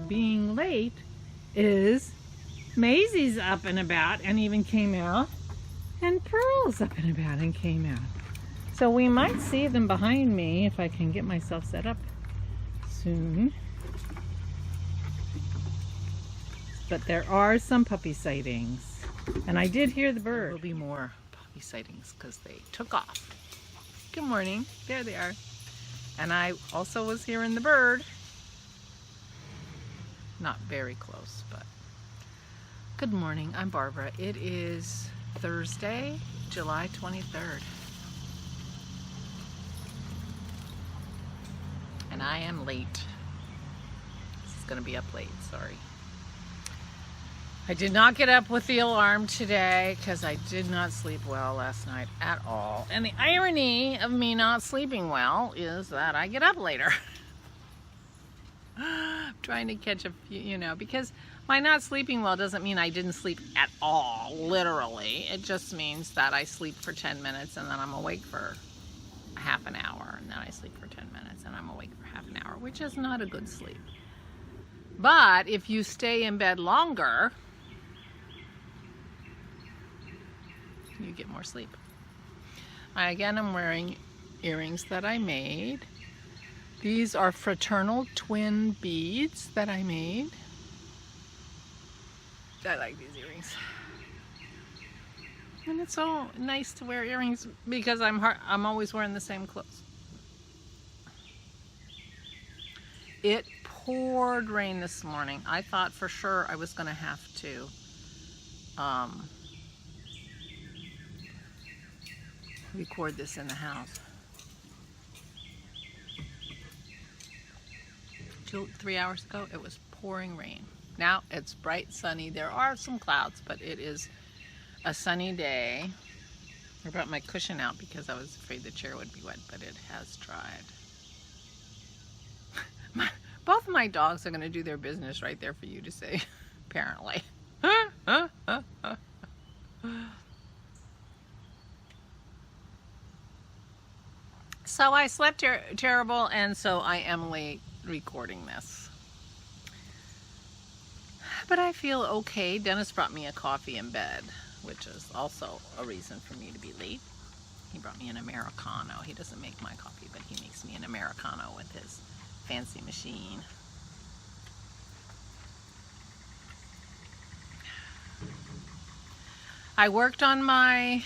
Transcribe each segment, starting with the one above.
of being late is Maisie's up and about and even came out, and Pearl's up and about and came out. So we might see them behind me if I can get myself set up soon. But there are some puppy sightings, and I did hear the bird. There will be more puppy sightings because they took off. Good morning. There they are. And I also was hearing the bird. Not very close, but good morning. I'm Barbara. It is Thursday, July 23rd. And I am late. This is going to be up late, sorry. I did not get up with the alarm today because I did not sleep well last night at all. And the irony of me not sleeping well is that I get up later. I'm trying to catch a few, you know, because my not sleeping well doesn't mean I didn't sleep at all, literally. It just means that I sleep for 10 minutes and then I'm awake for half an hour. And then I sleep for 10 minutes and I'm awake for half an hour, which is not a good sleep. But if you stay in bed longer, you get more sleep. Again, I'm wearing earrings that I made. These are fraternal twin beads that I made. I like these earrings. And it's so nice to wear earrings because I'm always wearing the same clothes. It poured rain this morning. I thought for sure I was going to have to record this in the house. 3 hours ago, it was pouring rain. Now it's bright, sunny. There are some clouds, but it is a sunny day. I brought my cushion out because I was afraid the chair would be wet, but it has dried. Both of my dogs are going to do their business right there for you to see, apparently. So I slept terrible, and so I am late recording this. But I feel okay. Dennis brought me a coffee in bed, which is also a reason for me to be late. He brought me an Americano. He doesn't make my coffee, but he makes me an Americano with his fancy machine. I worked on my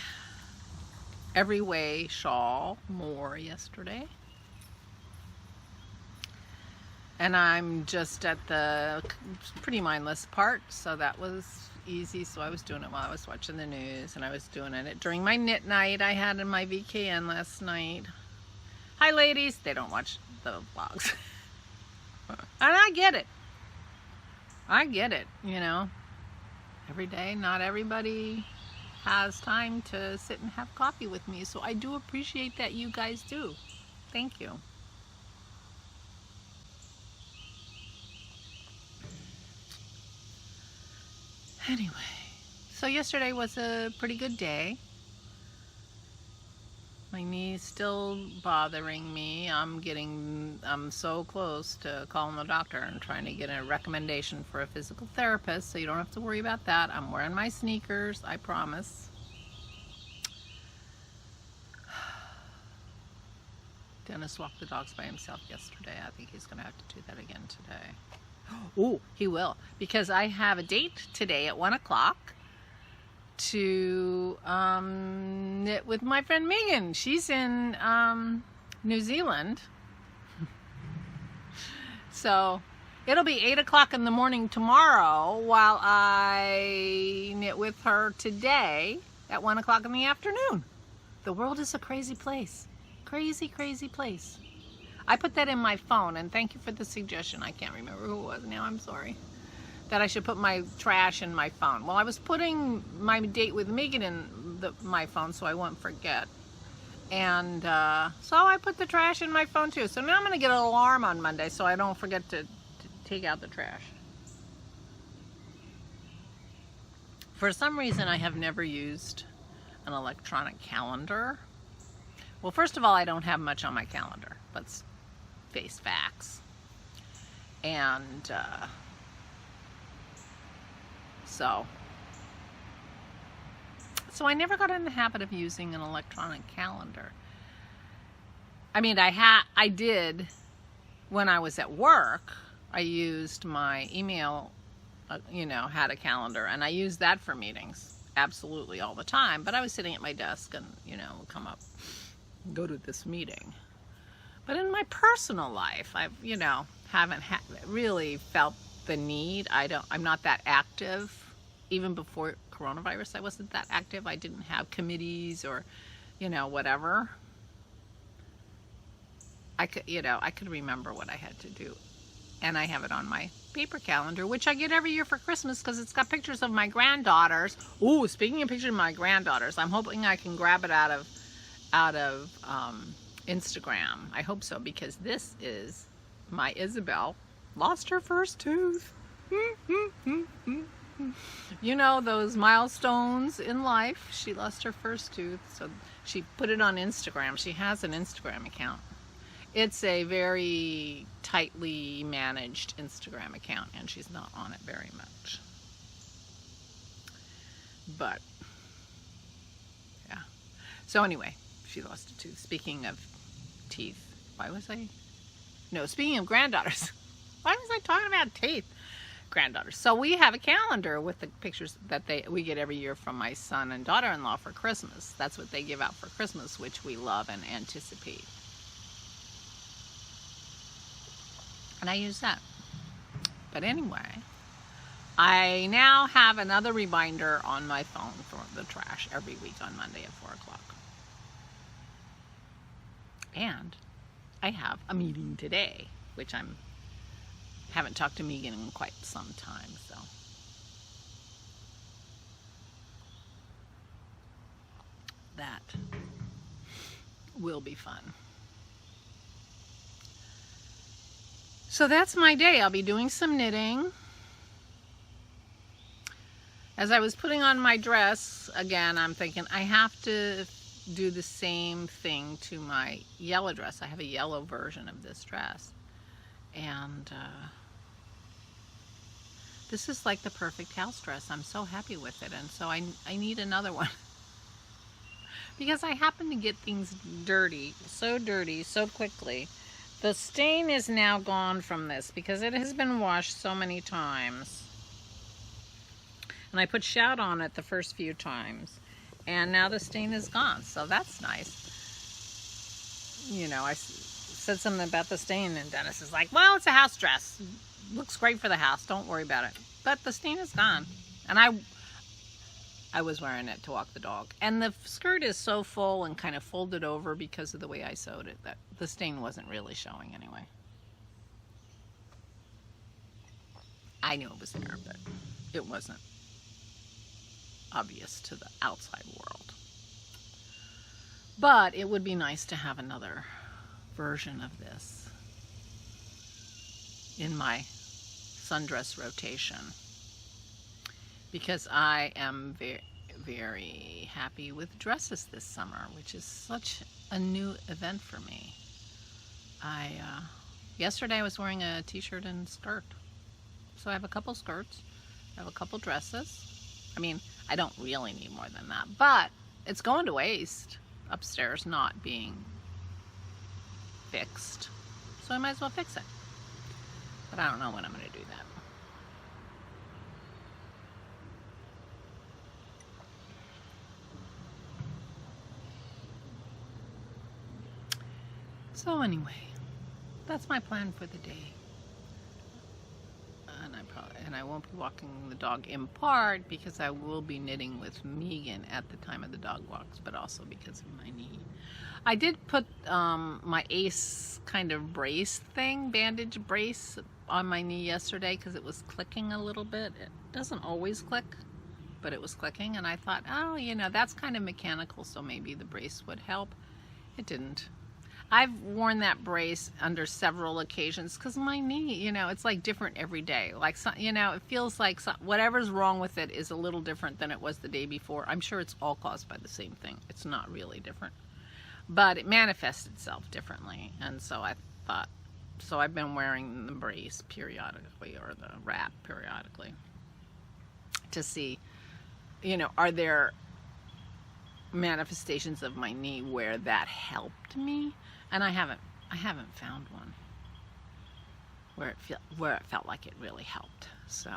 Every Way shawl more yesterday. And I'm just at the pretty mindless part, so that was easy. So I was doing it while I was watching the news, and I was doing it during my knit night I had in my VKN last night. Hi ladies, they don't watch the vlogs. And I get it. I get it, you know. Every day, not everybody has time to sit and have coffee with me, so I do appreciate that you guys do. Thank you. Anyway, so yesterday was a pretty good day. My knee's still bothering me. I'm so close to calling the doctor and trying to get a recommendation for a physical therapist, so you don't have to worry about that. I'm wearing my sneakers, I promise. Dennis walked the dogs by himself yesterday. I think he's gonna have to do that again today. Oh, he will, because I have a date today at 1 o'clock to knit with my friend Megan. She's in New Zealand. So it'll be 8 o'clock in the morning tomorrow while I knit with her today at 1 o'clock in the afternoon. The world is a crazy place. Crazy, crazy place. I put that in my phone, and thank you for the suggestion. I can't remember who it was now, I'm sorry. That I should put my trash in my phone. Well, I was putting my date with Megan in my phone so I won't forget. And so I put the trash in my phone too. So now I'm going to get an alarm on Monday so I don't forget to take out the trash. For some reason, I have never used an electronic calendar. Well, first of all, I don't have much on my calendar. Let's face facts. And So I never got in the habit of using an electronic calendar. I mean, I did when I was at work. I used my email, had a calendar, and I used that for meetings absolutely all the time. But I was sitting at my desk and, would come up, go to this meeting. But in my personal life, I've, haven't really felt the need. I'm not that active. Even before coronavirus, I wasn't that active. I didn't have committees or, whatever. I could remember what I had to do. And I have it on my paper calendar, which I get every year for Christmas because it's got pictures of my granddaughters. Ooh, speaking of pictures of my granddaughters, I'm hoping I can grab it out of Instagram. I hope so, because this is my Isabel. Lost her first tooth. You know, those milestones in life. She lost her first tooth, so she put it on Instagram. She has an Instagram account. It's a very tightly managed Instagram account, and she's not on it very much. But, yeah. So anyway, she lost a tooth. Speaking of teeth, speaking of granddaughters. Why was I talking about teeth? Granddaughters. So we have a calendar with the pictures that we get every year from my son and daughter-in-law for Christmas. That's what they give out for Christmas, which we love and anticipate. And I use that. But anyway, I now have another reminder on my phone for the trash every week on Monday at 4 o'clock. And I have a meeting today, which haven't talked to Megan in quite some time, so. That will be fun. So that's my day. I'll be doing some knitting. As I was putting on my dress, again, I'm thinking I have to do the same thing to my yellow dress. I have a yellow version of this dress. And this is like the perfect house dress. I'm so happy with it. And so I need another one. Because I happen to get things dirty so quickly. The stain is now gone from this because it has been washed so many times. And I put Shout on it the first few times. And now the stain is gone, so that's nice. I said something about the stain, and Dennis is like, well, it's a house dress. Looks great for the house, don't worry about it. But the stain is gone. And I was wearing it to walk the dog. And the skirt is so full and kind of folded over because of the way I sewed it that the stain wasn't really showing anyway. I knew it was there, but it wasn't obvious to the outside world. But it would be nice to have another version of this in my sundress rotation, because I am very, very happy with dresses this summer, which is such a new event for me. Yesterday I was wearing a t-shirt and skirt. So I have a couple skirts, I have a couple dresses. I mean, I don't really need more than that, but it's going to waste upstairs not being fixed. So I might as well fix it. But I don't know when I'm going to do that. So anyway, that's my plan for the day. And I won't be walking the dog in part because I will be knitting with Megan at the time of the dog walks, but also because of my knee. I did put my Ace kind of brace thing, bandage brace, on my knee yesterday because it was clicking a little bit. It doesn't always click, but it was clicking, and I thought, oh, that's kind of mechanical, so maybe the brace would help. It didn't. I've worn that brace under several occasions because my knee, it's like different every day. Like, it feels like whatever's wrong with it is a little different than it was the day before. I'm sure it's all caused by the same thing. It's not really different. But it manifests itself differently. And so I thought, so I've been wearing the brace periodically, or the wrap periodically. to see, you know, are there manifestations of my knee where that helped me? And I haven't found one where it felt like it really helped. So,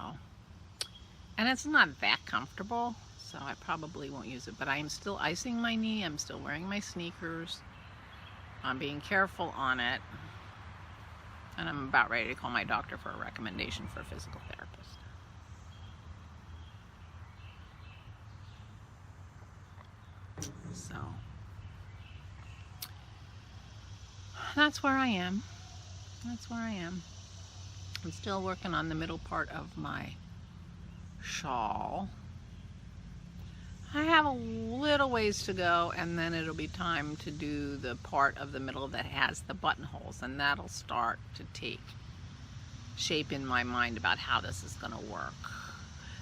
and it's not that comfortable, so I probably won't use it. But I am still icing my knee. I'm still wearing my sneakers. I'm being careful on it. And I'm about ready to call my doctor for a recommendation for a physical therapist. So, that's where I am. That's where I am. I'm still working on the middle part of my shawl. I have a little ways to go, and then it'll be time to do the part of the middle that has the buttonholes, and that'll start to take shape in my mind about how this is going to work.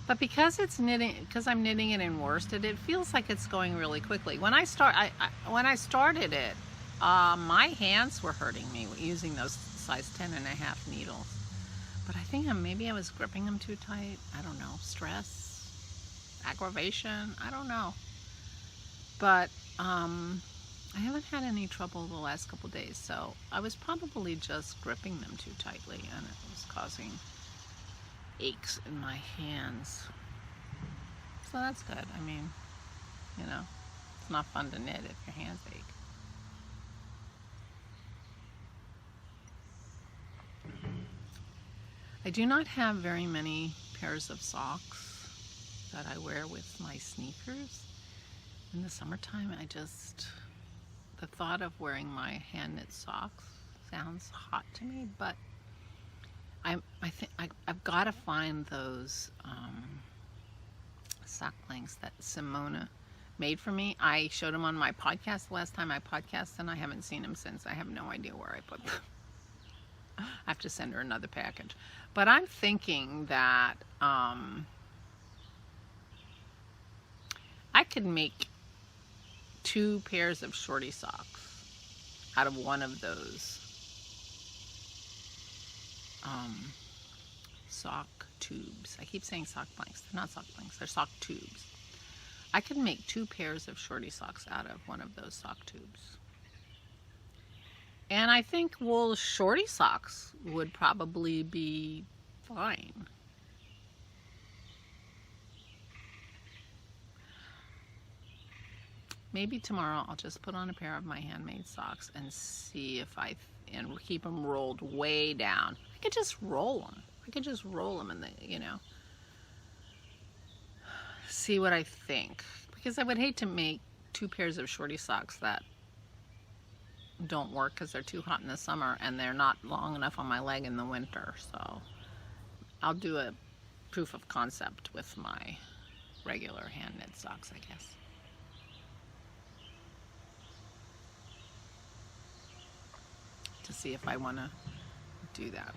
But because it's knitting, because I'm knitting it in worsted, it feels like it's going really quickly. When I started it, my hands were hurting me using those size 10.5 needles. But I think maybe I was gripping them too tight. I don't know. Stress, aggravation, I don't know. But I haven't had any trouble the last couple days, so I was probably just gripping them too tightly, and it was causing aches in my hands. So that's good. I mean, you know, it's not fun to knit if your hands ache. I do not have very many pairs of socks that I wear with my sneakers. In the summertime, the thought of wearing my hand knit socks sounds hot to me, but I think I've got to find those sock blanks that Simona made for me. I showed them on my podcast the last time I podcasted, and I haven't seen them since. I have no idea where I put them. I have to send her another package. But I'm thinking that I could make 2 pairs of shorty socks out of one of those sock tubes. I keep saying sock blanks. They're not sock blanks. They're sock tubes. I could make 2 pairs of shorty socks out of one of those sock tubes. And I think wool shorty socks would probably be fine. Maybe tomorrow I'll just put on a pair of my handmade socks and see if and keep them rolled way down. I could just roll them. I could just roll them and see what I think. Because I would hate to make 2 pairs of shorty socks that don't work because they're too hot in the summer and they're not long enough on my leg in the winter. So I'll do a proof of concept with my regular hand knit socks, I guess. To see if I want to do that.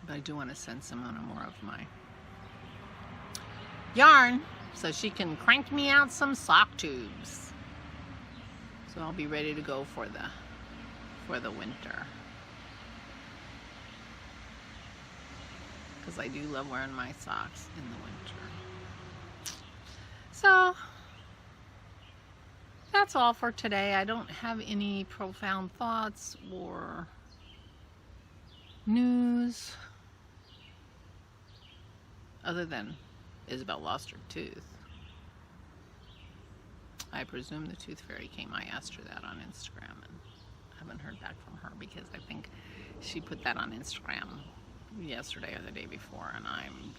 But I do want to send Simona more of my yarn so she can crank me out some sock tubes. So I'll be ready to go for the winter. Because I do love wearing my socks in the winter. So that's all for today. I don't have any profound thoughts or news other than Isabel lost her tooth. I presume the tooth fairy came. I asked her that on Instagram and haven't heard back from her because I think she put that on Instagram yesterday or the day before, and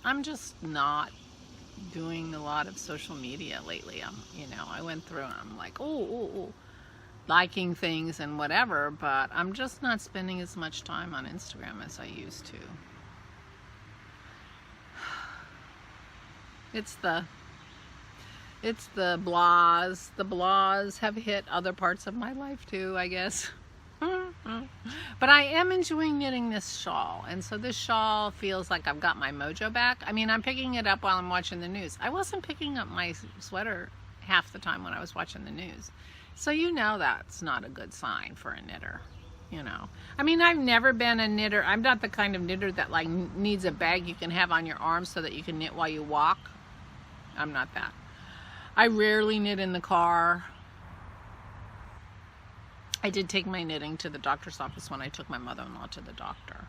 I'm just not doing a lot of social media lately. I went through and I'm like, liking things and whatever, but I'm just not spending as much time on Instagram as I used to. It's the blahs. The blahs have hit other parts of my life too, I guess. But I am enjoying knitting this shawl, and so this shawl feels like I've got my mojo back. I mean, I'm picking it up while I'm watching the news. I wasn't picking up my sweater half the time when I was watching the news. So that's not a good sign for a knitter, I mean, I've never been a knitter. I'm not the kind of knitter that needs a bag you can have on your arm so that you can knit while you walk. I'm not that. I rarely knit in the car. I did take my knitting to the doctor's office when I took my mother-in-law to the doctor.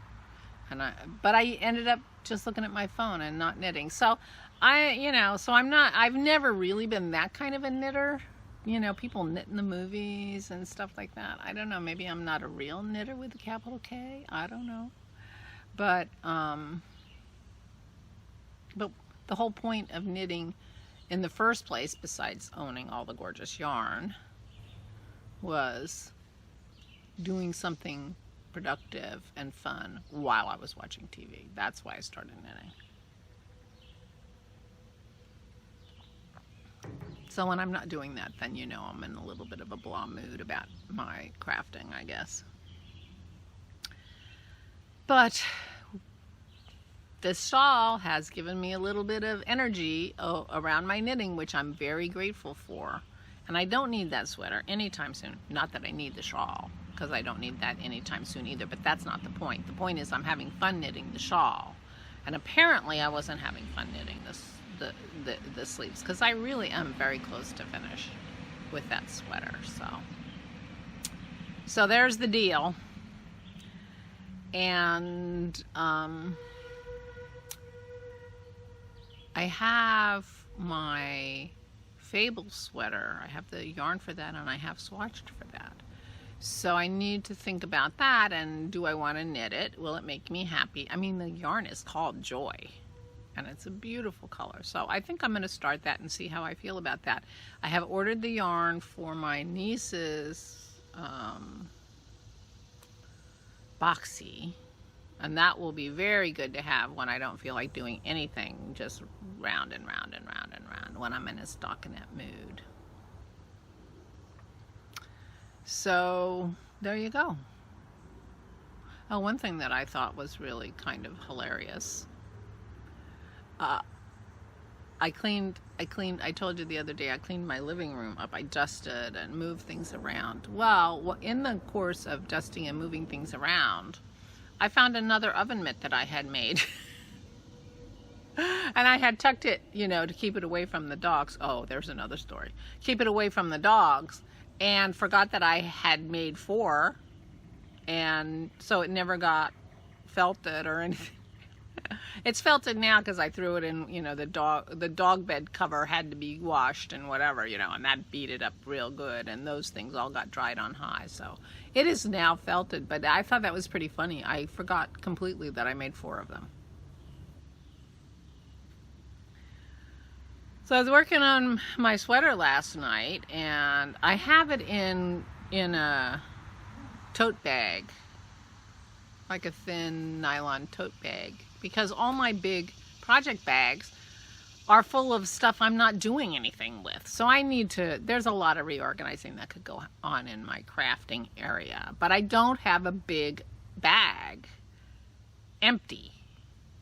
But I ended up just looking at my phone and not knitting. So I've never really been that kind of a knitter. You know, people knit in the movies and stuff like that. I don't know, maybe I'm not a real knitter with a capital K. I don't know. But the whole point of knitting in the first place, besides owning all the gorgeous yarn, was doing something productive and fun while I was watching TV. That's why I started knitting. So when I'm not doing that, then you know I'm in a little bit of a blah mood about my crafting, I guess. But this shawl has given me a little bit of energy around my knitting, which I'm very grateful for. And I don't need that sweater anytime soon. Not that I need the shawl, because I don't need that anytime soon either, but that's not the point. The point is I'm having fun knitting the shawl. And apparently I wasn't having fun knitting the sleeves, because I really am very close to finish with that sweater. So there's the deal. And I have my Fable sweater. I have the yarn for that, and I have swatched for that. So I need to think about that, and do I want to knit it? Will it make me happy? I mean, the yarn is called Joy, and it's a beautiful color. So I think I'm going to start that and see how I feel about that. I have ordered the yarn for my niece's boxy, and that will be very good to have when I don't feel like doing anything, just round and round and round and round, when I'm in a stockinette mood. So there you go. Oh, one thing that I thought was really kind of hilarious. I told you the other day, I cleaned my living room up. I dusted and moved things around. Well, in the course of dusting and moving things around, I found another oven mitt that I had made. And I had tucked it, you know, to keep it away from the dogs. Oh, there's another story. Keep it away from the dogs. And forgot that I had made 4. And so it never got felted or anything. It's felted now because I threw it in, you know, the dog bed cover had to be washed and whatever, you know, and that beat it up real good, and those things all got dried on high. So it is now felted, but I thought that was pretty funny. I forgot completely that I made 4 of them. So I was working on my sweater last night, and I have it in a tote bag, like a thin nylon tote bag, because all my big project bags are full of stuff I'm not doing anything with. So I need to, there's a lot of reorganizing that could go on in my crafting area, but I don't have a big bag empty.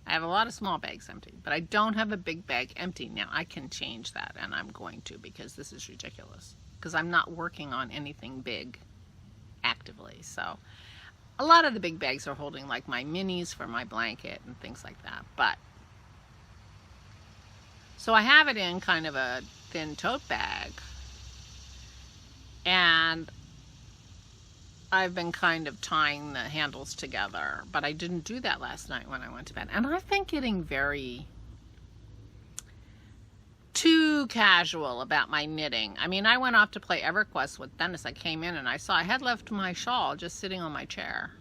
I have a lot of small bags empty, but I don't have a big bag empty. Now I can change that, and I'm going to, because this is ridiculous, because I'm not working on anything big actively. So a lot of the big bags are holding like my minis for my blanket and things like that. But so I have it in kind of a thin tote bag, and I've been kind of tying the handles together, but I didn't do that last night when I went to bed. And I've been getting very too casual about my knitting. I mean, I went off to play EverQuest with Dennis. I came in and I saw I had left my shawl just sitting on my chair.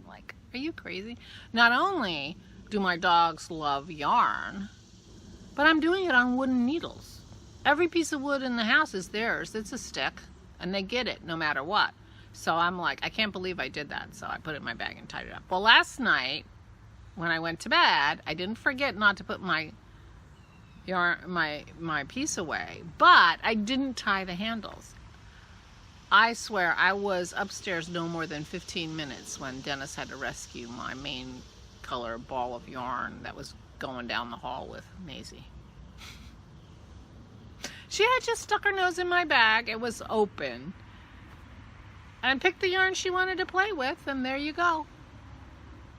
Like, are you crazy? Not only do my dogs love yarn, but I'm doing it on wooden needles. Every piece of wood in the house is theirs. It's a stick, and they get it no matter what. So I'm like, I can't believe I did that. So I put it in my bag and tied it up. Well, last night when I went to bed, I didn't forget not to put my yarn, my piece away, but I didn't tie the handles. I swear I was upstairs no more than 15 minutes when Dennis had to rescue my main color ball of yarn that was going down the hall with Maisie. She had just stuck her nose in my bag. It was open. And picked the yarn she wanted to play with, and there you go.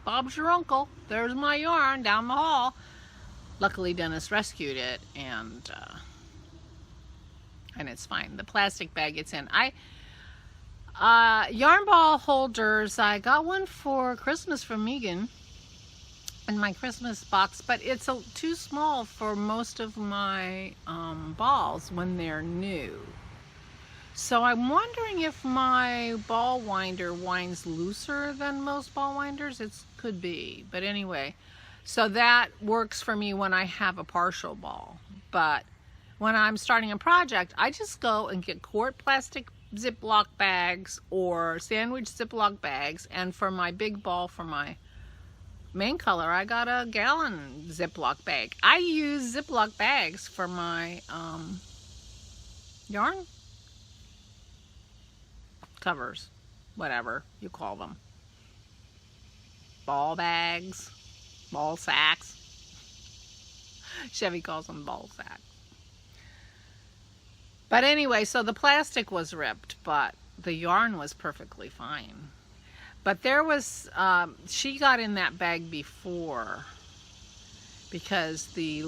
Bob's your uncle. There's my yarn down the hall. luckily Dennis rescued it, and it's fine. The plastic bag it's in. Yarn ball holders, I got one for Christmas from Megan in my Christmas box, but it's too small for most of my balls when they're new. So I'm wondering if my ball winder winds looser than most ball winders. It could be, but anyway, so that works for me when I have a partial ball. But when I'm starting a project, I just go and get quart plastic Ziploc bags or sandwich Ziploc bags, and for my big ball, for my main color, I got a gallon Ziploc bag. I use Ziploc bags for my yarn covers, whatever you call them. Ball bags, ball sacks. Chevy calls them ball sacks. But anyway, so the plastic was ripped, but the yarn was perfectly fine. But there was, she got in that bag before, because the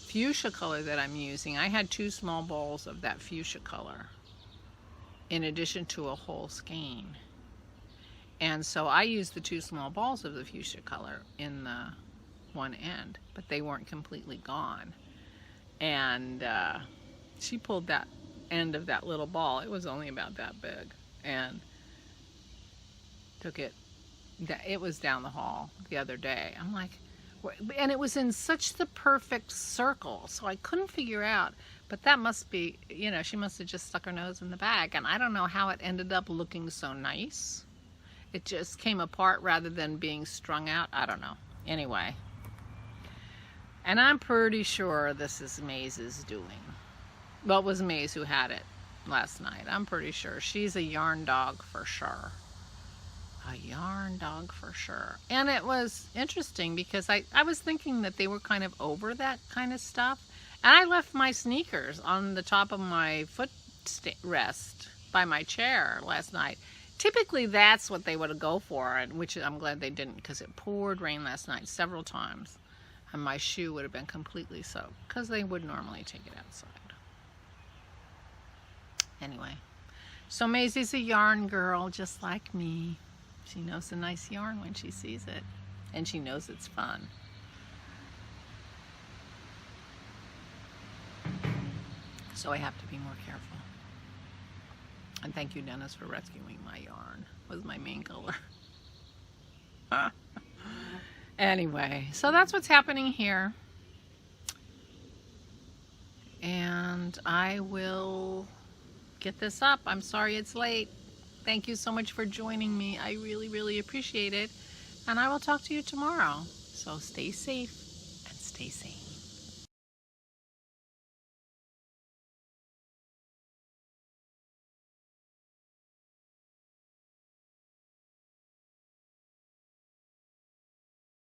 fuchsia color that I'm using, I had 2 small balls of that fuchsia color, in addition to a whole skein. And so I used the 2 small balls of the fuchsia color in the one end, but they weren't completely gone. And she pulled that end of that little ball, it was only about that big, and took it, it was down the hall the other day. I'm like, and it was in such the perfect circle, so I couldn't figure out, but that must be, you know, she must have just stuck her nose in the bag, and I don't know how it ended up looking so nice. It just came apart rather than being strung out. I don't know. Anyway, and I'm pretty sure this is Maze's doing. Well, it was Maze who had it last night. I'm pretty sure. She's a yarn dog for sure. A yarn dog for sure. And it was interesting because I was thinking that they were kind of over that kind of stuff. And I left my sneakers on the top of my footrest by my chair last night. Typically that's what they would go for, and which I'm glad they didn't, because it poured rain last night several times. And my shoe would have been completely soaked, because they would normally take it outside. Anyway, so Maisie's a yarn girl just like me. She knows a nice yarn when she sees it, and she knows it's fun. So I have to be more careful. And thank you, Dennis, for rescuing my yarn. It was my main color. Anyway, so that's what's happening here. And I will get this up. I'm sorry it's late. Thank you so much for joining me. I really, really appreciate it. And I will talk to you tomorrow. So stay safe and stay sane.